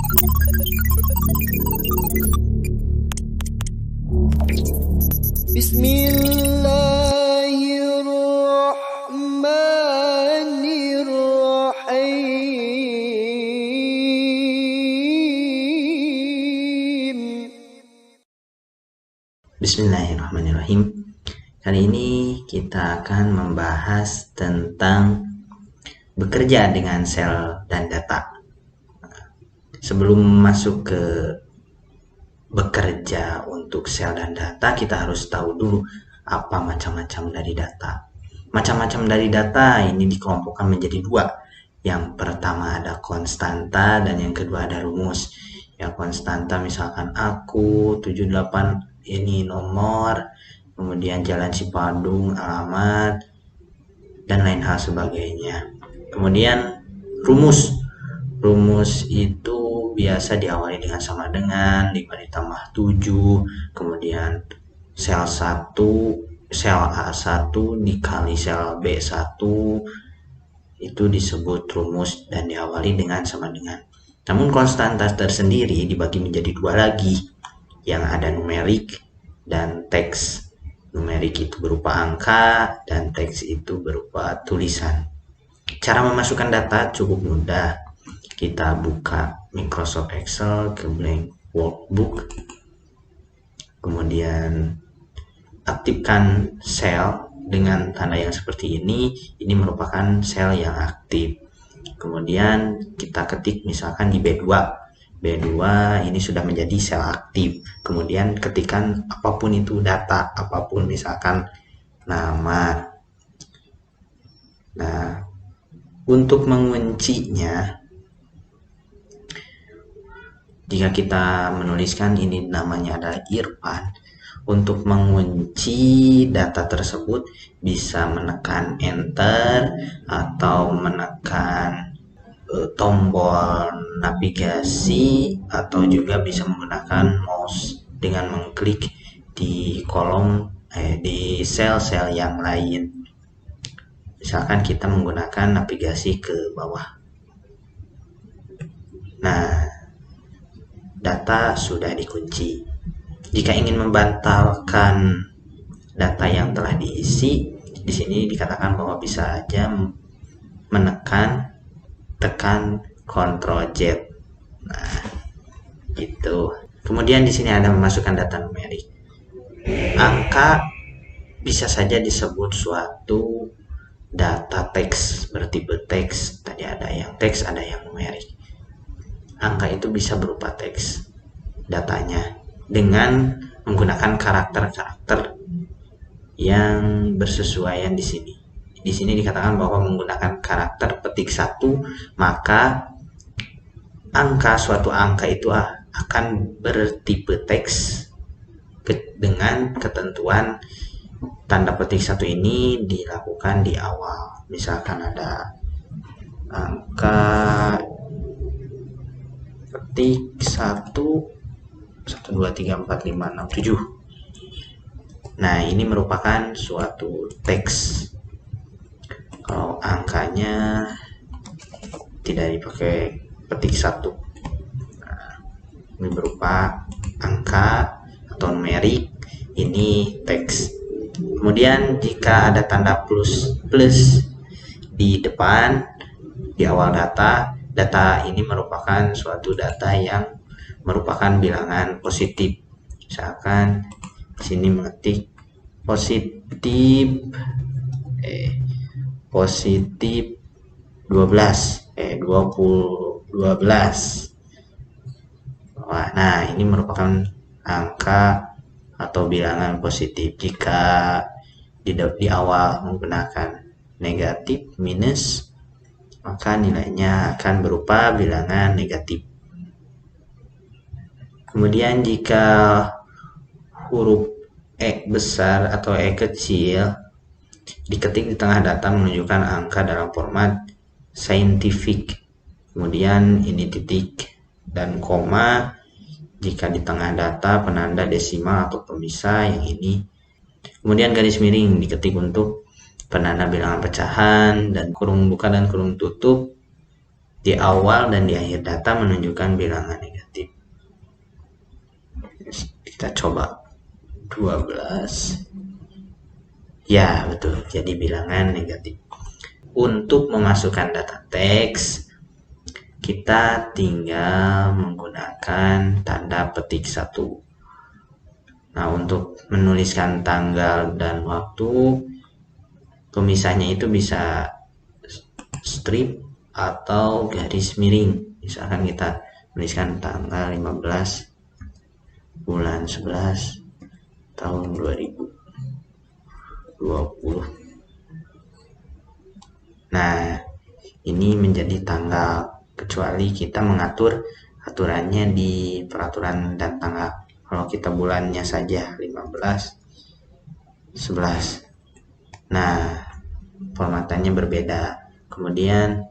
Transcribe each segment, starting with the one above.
Bismillahirrahmanirrahim. Bismillahirrahmanirrahim. Kali ini kita akan membahas tentang bekerja dengan sel dan data. Sebelum masuk ke bekerja untuk sel dan data, kita harus tahu dulu apa macam-macam dari data. Macam-macam dari data ini dikelompokkan menjadi dua. Yang pertama ada konstanta dan yang kedua ada rumus. Yang konstanta misalkan aku 78 ini nomor, kemudian Jalan Cipadung, alamat, dan lain hal sebagainya. Kemudian rumus itu biasa diawali dengan sama dengan 5 ditambah 7, kemudian sel A1 dikali sel B1 itu disebut rumus dan diawali dengan sama dengan. Namun konstanta tersendiri dibagi menjadi dua lagi, yang ada numerik dan teks. Numerik itu berupa angka dan teks itu berupa tulisan. Cara memasukkan data cukup mudah. Kita buka Microsoft Excel ke blank workbook, kemudian aktifkan sel dengan tanda yang seperti ini. Ini merupakan sel yang aktif. Kemudian kita ketik misalkan di B2 ini sudah menjadi sel aktif. Kemudian ketikkan apapun itu data, apapun misalkan nama. Nah, untuk menguncinya, jika kita menuliskan ini namanya adalah Irfan, untuk mengunci data tersebut bisa menekan enter atau menekan tombol navigasi, atau juga bisa menggunakan mouse dengan mengklik di kolom di sel-sel yang lain. Misalkan kita menggunakan navigasi ke bawah. Nah, data sudah dikunci. Jika ingin membantalkan data yang telah diisi, di sini dikatakan bahwa bisa aja tekan Ctrl Z. Nah, gitu. Kemudian di sini ada memasukkan data numerik. Angka bisa saja disebut suatu data teks bertipe teks. Tadi ada yang teks, ada yang numerik. Angka itu bisa berupa teks datanya dengan menggunakan karakter-karakter yang bersesuaian di sini. Di sini dikatakan bahwa menggunakan karakter petik 1, maka suatu angka itu akan bertipe teks dengan ketentuan tanda petik 1 ini dilakukan di awal. Misalkan ada angka petik 1 2 3 4 5 6 7. Nah, ini merupakan suatu teks. Kalau angkanya tidak dipakai petik 1. Nah, ini berupa angka atau numerik, ini teks. Kemudian jika ada tanda plus di depan, di awal data ini merupakan suatu data yang merupakan bilangan positif. Misalkan di sini mengetik positif 12. Nah, ini merupakan angka atau bilangan positif. Jika di awal menggunakan negatif minus, maka nilainya akan berupa bilangan negatif. Kemudian jika huruf E besar atau E kecil diketik di tengah data menunjukkan angka dalam format scientific. Kemudian ini titik dan koma jika di tengah data penanda desimal atau pemisah, yang ini. Kemudian garis miring diketik untuk penanda bilangan pecahan, dan kurung buka dan kurung tutup Di awal dan di akhir data menunjukkan bilangan negatif. Kita coba 12. Ya, betul. Jadi bilangan negatif. Untuk memasukkan data teks, kita tinggal menggunakan tanda petik 1. Nah, untuk menuliskan tanggal dan waktu, pemisahnya itu bisa strip atau garis miring. Misalkan kita tuliskan tanggal 15 bulan 11 tahun 2020. Nah, ini menjadi tanggal, kecuali kita mengatur aturannya di peraturan dan tanggal. Kalau kita bulannya saja 15 11. Nah, formatannya berbeda. Kemudian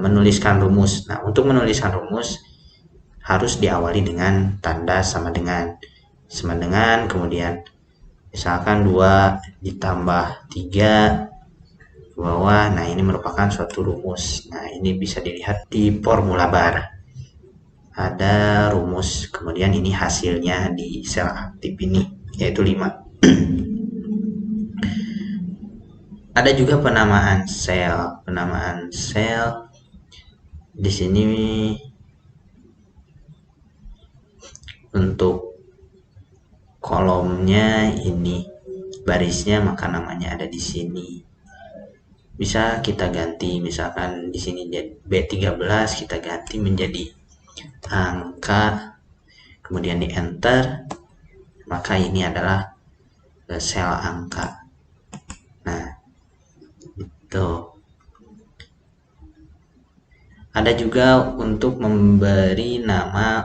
menuliskan rumus. Nah, untuk menuliskan rumus harus diawali dengan tanda sama dengan, kemudian misalkan 2 ditambah 3 ke bawah. Nah, ini merupakan suatu rumus. Nah, ini bisa dilihat di formula bar. Ada rumus, kemudian ini hasilnya di sel aktif ini, yaitu 5. Ada juga penamaan sel. Penamaan sel di sini untuk kolomnya ini, barisnya maka namanya ada di sini. Bisa kita ganti, misalkan di sini B13 kita ganti menjadi angka, kemudian di enter, maka ini adalah sel angka. Nah, itu ada juga untuk memberi nama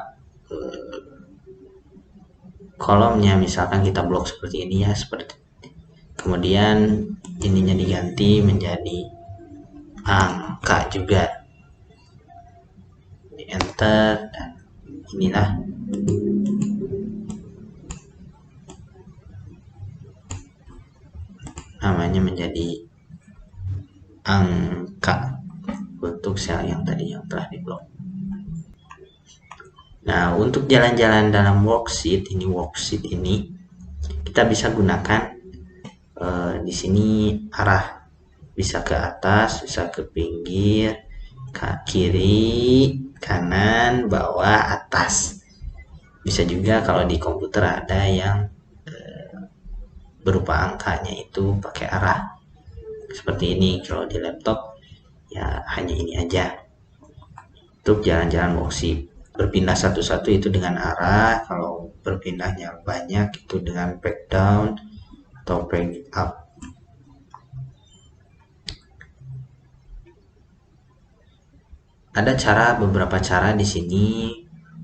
kolomnya, misalkan kita blok seperti ini ya, seperti kemudian ininya diganti menjadi angka juga, di enter, dan inilah namanya menjadi angka untuk sel yang tadi yang telah diblok. Nah, untuk jalan-jalan dalam worksheet ini kita bisa gunakan di sini arah, bisa ke atas, bisa ke pinggir, ke kiri, kanan, bawah, atas. Bisa juga kalau di komputer ada yang berupa angkanya itu pakai arah seperti ini. Kalau di laptop ya hanya ini aja. Untuk jalan-jalan worksheet, berpindah satu-satu itu dengan arah. Kalau berpindahnya banyak itu dengan back down atau back up. Ada beberapa cara di sini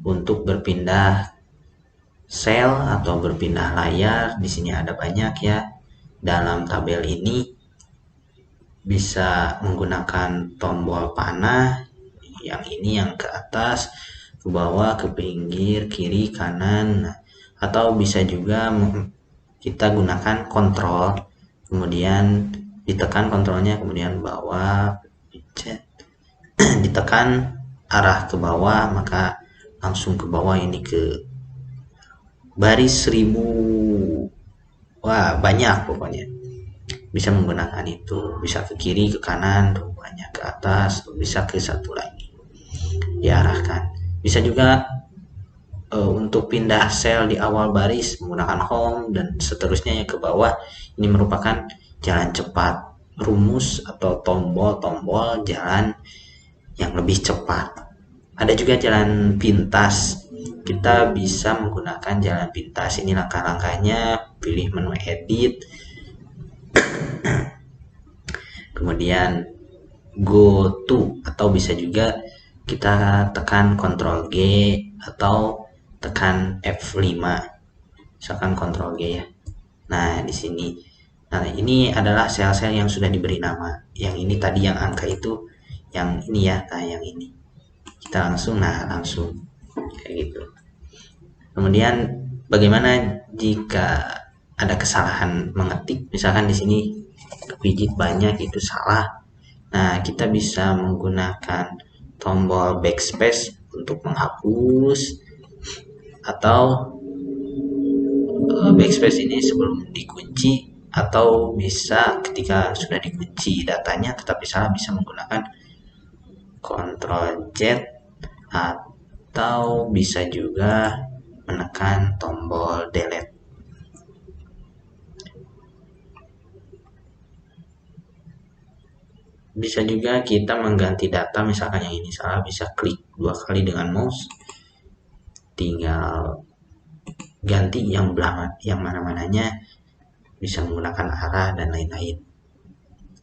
untuk berpindah sel atau berpindah layar. Di sini ada banyak ya. Dalam tabel ini bisa menggunakan tombol panah, yang ini yang ke atas, ke bawah, ke pinggir, kiri, kanan. Atau bisa juga kita gunakan kontrol, kemudian ditekan kontrolnya, kemudian bawah, ditekan arah ke bawah, maka langsung ke bawah, ini ke baris 1000. Wah, banyak pokoknya. Bisa menggunakan itu, bisa ke kiri, ke kanan, banyak ke atas, bisa ke satu lagi diarahkan. Bisa juga untuk pindah sel di awal baris menggunakan home dan seterusnya ya ke bawah. Ini merupakan jalan cepat, rumus atau tombol-tombol jalan yang lebih cepat. Ada juga jalan pintas. Kita bisa menggunakan jalan pintas. Ini langkah-langkahnya, pilih menu edit, kemudian go to, atau bisa juga kita tekan Ctrl G atau tekan F5, misalkan Ctrl G ya. Nah, di sini, nah ini adalah sel-sel yang sudah diberi nama. Yang ini tadi yang angka itu, yang ini ya. Nah, yang ini kita langsung kayak gitu. Kemudian bagaimana jika ada kesalahan mengetik, misalkan di sini kepijit banyak itu salah. Nah, kita bisa menggunakan tombol backspace untuk menghapus, atau backspace ini sebelum dikunci, atau bisa ketika sudah dikunci datanya tetapi salah, bisa menggunakan Ctrl Z, atau bisa juga menekan tombol delete. Bisa juga kita mengganti data, misalkan yang ini salah, bisa klik 2 kali dengan mouse, tinggal ganti yang mana-mananya, bisa menggunakan arah dan lain-lain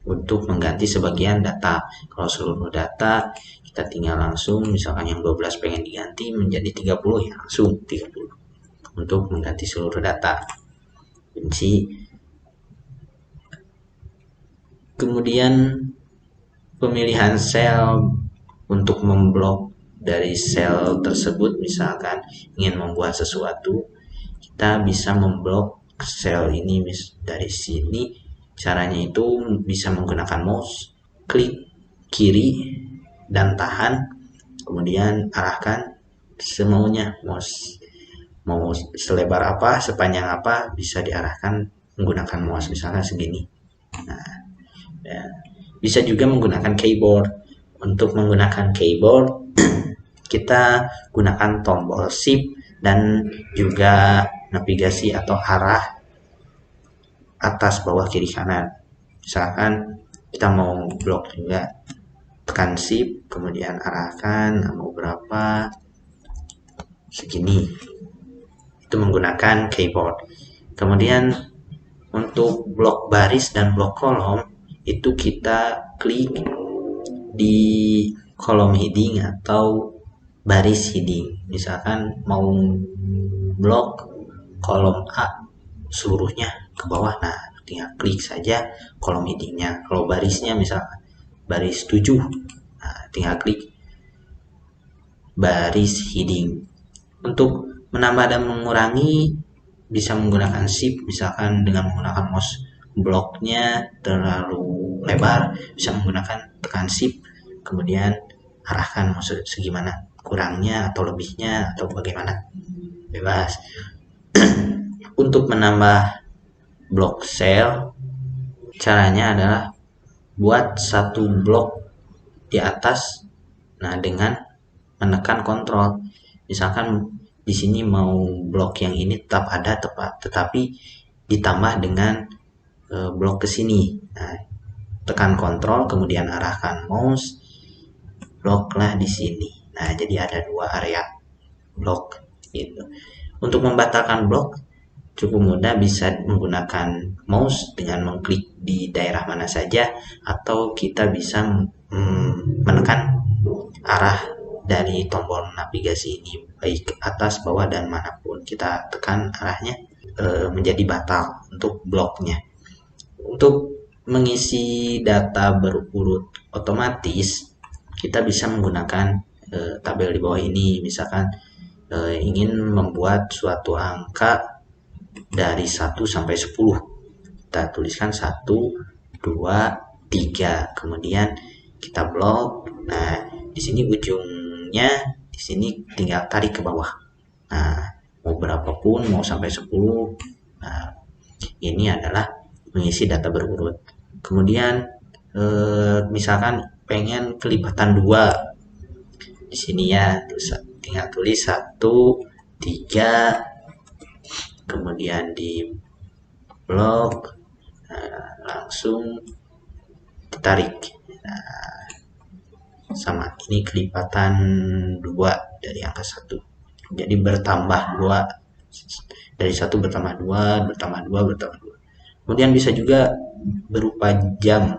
untuk mengganti sebagian data. Kalau seluruh data kita tinggal langsung, misalkan yang 12 pengen diganti menjadi 30, ya langsung 30 untuk mengganti seluruh data. Kunci. Kemudian pemilihan sel untuk memblok dari sel tersebut, misalkan ingin membuat sesuatu, kita bisa memblok sel ini dari sini. Caranya itu bisa menggunakan mouse, klik kiri dan tahan, kemudian arahkan semaunya. Mau selebar apa, sepanjang apa, bisa diarahkan menggunakan mouse, misalkan segini. Nah, ya. Bisa juga menggunakan keyboard. Untuk menggunakan keyboard, kita gunakan tombol shift dan juga navigasi atau arah atas, bawah, kiri, kanan. Misalkan kita mau blok juga, tekan shift, kemudian arahkan mau berapa, segini. Itu menggunakan keyboard. Kemudian untuk blok baris dan blok kolom, itu kita klik di kolom heading atau baris heading. Misalkan mau blok kolom A seluruhnya ke bawah, nah tinggal klik saja kolom headingnya. Kalau barisnya misalkan baris 7, nah tinggal klik baris heading. Untuk menambah dan mengurangi bisa menggunakan shift, misalkan dengan menggunakan mouse bloknya terlalu lebar, bisa menggunakan tekan shift, kemudian arahkan mouse segimana, kurangnya atau lebihnya atau bagaimana, bebas. Untuk menambah blok sel, caranya adalah buat satu blok di atas, nah dengan menekan kontrol. Misalkan di sini mau blok yang ini tetap ada, tetapi ditambah dengan blok ke sini. Nah, tekan kontrol, kemudian arahkan mouse, bloklah di sini. Nah, jadi ada 2 area blok gitu. Untuk membatalkan blok cukup mudah, bisa menggunakan mouse dengan mengklik di daerah mana saja, atau kita bisa menekan arah dari tombol navigasi ini, baik atas, bawah, dan manapun kita tekan arahnya, menjadi batal untuk bloknya. Untuk mengisi data berurut otomatis, kita bisa menggunakan tabel di bawah ini. Misalkan ingin membuat suatu angka dari 1 sampai 10, kita tuliskan 1, 2, 3, kemudian kita blok. Nah, di sini ujungnya, di sini tinggal tarik ke bawah. Nah, mau berapapun, mau sampai 10. Nah, ini adalah mengisi data berurut. Kemudian misalkan pengen kelipatan 2, di sini ya, tinggal tulis 1, 3, kemudian di blok, langsung ditarik. Nah, sama, ini kelipatan 2 dari angka 1. Jadi bertambah 2, dari 1 bertambah 2, bertambah 2, bertambah 2. Kemudian bisa juga berupa jam.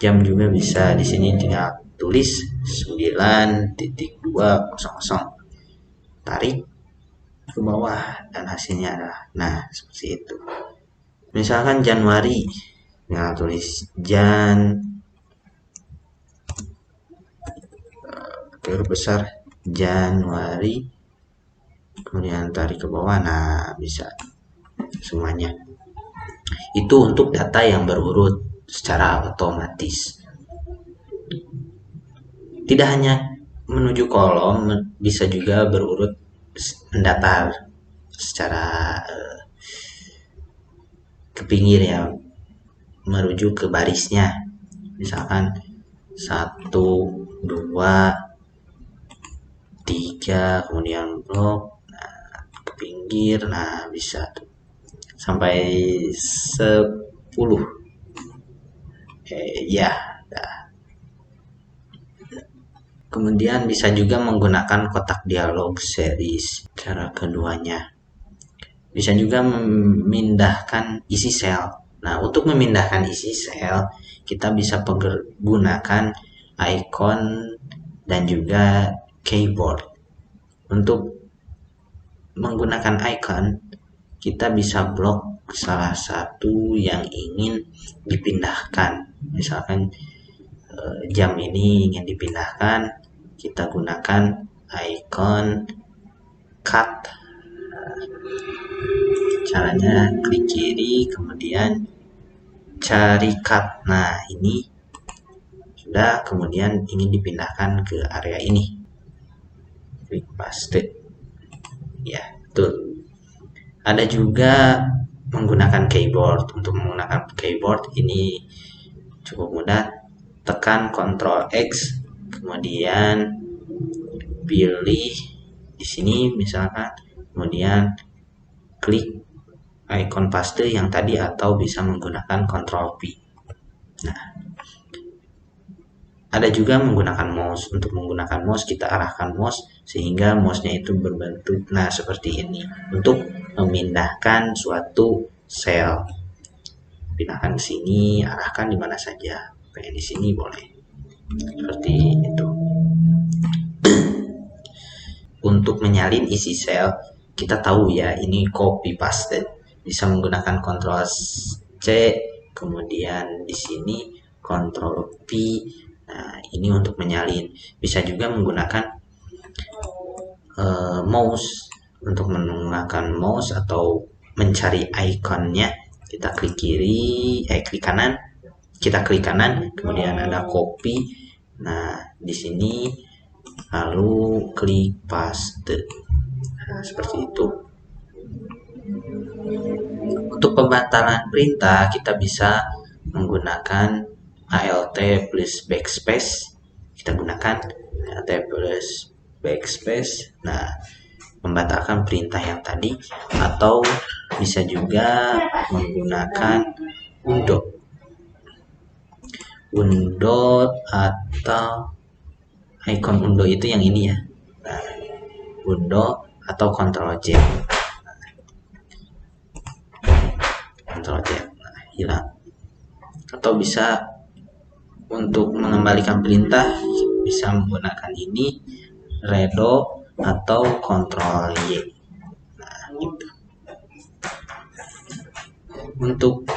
Jam juga bisa, di sini tinggal tulis 9.200, tarik ke bawah dan hasilnya adalah, nah seperti itu. Misalkan Januari, nah tulis huruf besar Januari, kemudian tarik ke bawah, nah bisa semuanya. Itu untuk data yang berurut secara otomatis. Tidak hanya menuju kolom, bisa juga berurut mendatar secara ke pinggir ya, merujuk ke barisnya. Misalkan 1, 2, 3, kemudian blok, nah, ke pinggir, nah bisa tuh sampai 10. Ya, nah. Kemudian bisa juga menggunakan kotak dialog series. Cara keduanya bisa juga memindahkan isi sel. Nah, untuk memindahkan isi sel, kita bisa gunakan icon dan juga keyboard. Untuk menggunakan icon, kita bisa blok salah satu yang ingin dipindahkan. Misalkan jam ini ingin dipindahkan, kita gunakan icon cut. Caranya klik kiri, kemudian cari cut. Nah, ini sudah, kemudian ingin dipindahkan ke area ini, klik paste. Ya, betul. Ada juga menggunakan keyboard. Untuk menggunakan keyboard ini cukup mudah, tekan Ctrl X, kemudian pilih di sini misalkan, kemudian klik icon paste yang tadi, atau bisa menggunakan Ctrl P. Nah, ada juga menggunakan mouse. Untuk menggunakan mouse, kita arahkan mouse sehingga mouse-nya itu berbentuk seperti ini, untuk memindahkan suatu sel. Pindahkan ke sini, arahkan di mana saja. Pengen di sini boleh. Seperti itu. Untuk menyalin isi sel, kita tahu ya, ini copy paste. Bisa menggunakan Ctrl C, kemudian di sini Ctrl V. Nah, ini untuk menyalin. Bisa juga menggunakan mouse. Untuk menggunakan mouse atau mencari ikonnya, kita klik kiri, klik kanan. Kita klik kanan, kemudian ada copy. Nah, di sini lalu klik paste. Nah, seperti itu. Untuk pembatalan perintah, kita bisa menggunakan Alt plus backspace. Kita gunakan Alt plus backspace. Nah, membatalkan perintah yang tadi, atau bisa juga menggunakan undo atau icon undo itu yang ini ya. Nah, undo atau Ctrl J. Ctrl J. Nah, hilang. Atau bisa untuk mengembalikan perintah, bisa menggunakan ini redo atau Ctrl Y. Nah, gitu. Untuk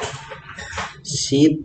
sheet,